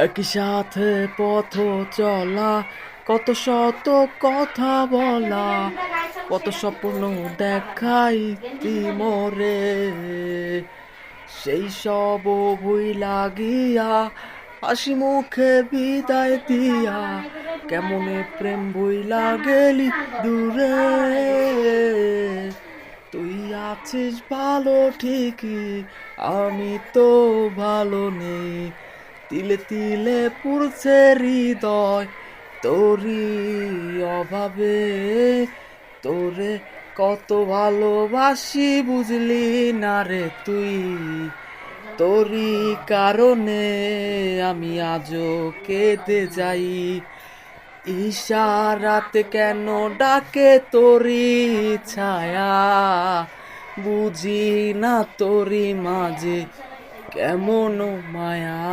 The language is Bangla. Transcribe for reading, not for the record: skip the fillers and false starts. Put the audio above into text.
একই সাথে পথ চলা, কত শত কথা বলা, কত স্বপ্ন দেখাইতি মোরে, সেই সব ভুইলা গিয়া হাসি মুখে বিদায় দিয়া কেমনে প্রেম ভুইলা গেলি দূরে। তুই আছিস ভালো ঠিকই, আমি তো ভালো নেই, তিলে তিলে পুড়ছে হৃদয় তোরই অভাবে। তোরে কত ভালোবাসি বুঝলি না রে তুই, তোরই কারণে আমি আজও কেঁদে যাই। ইশারাতে কেন ডাকে তোরই ছায়া, বুঝি না তোরই মাঝে কেমন মায়া।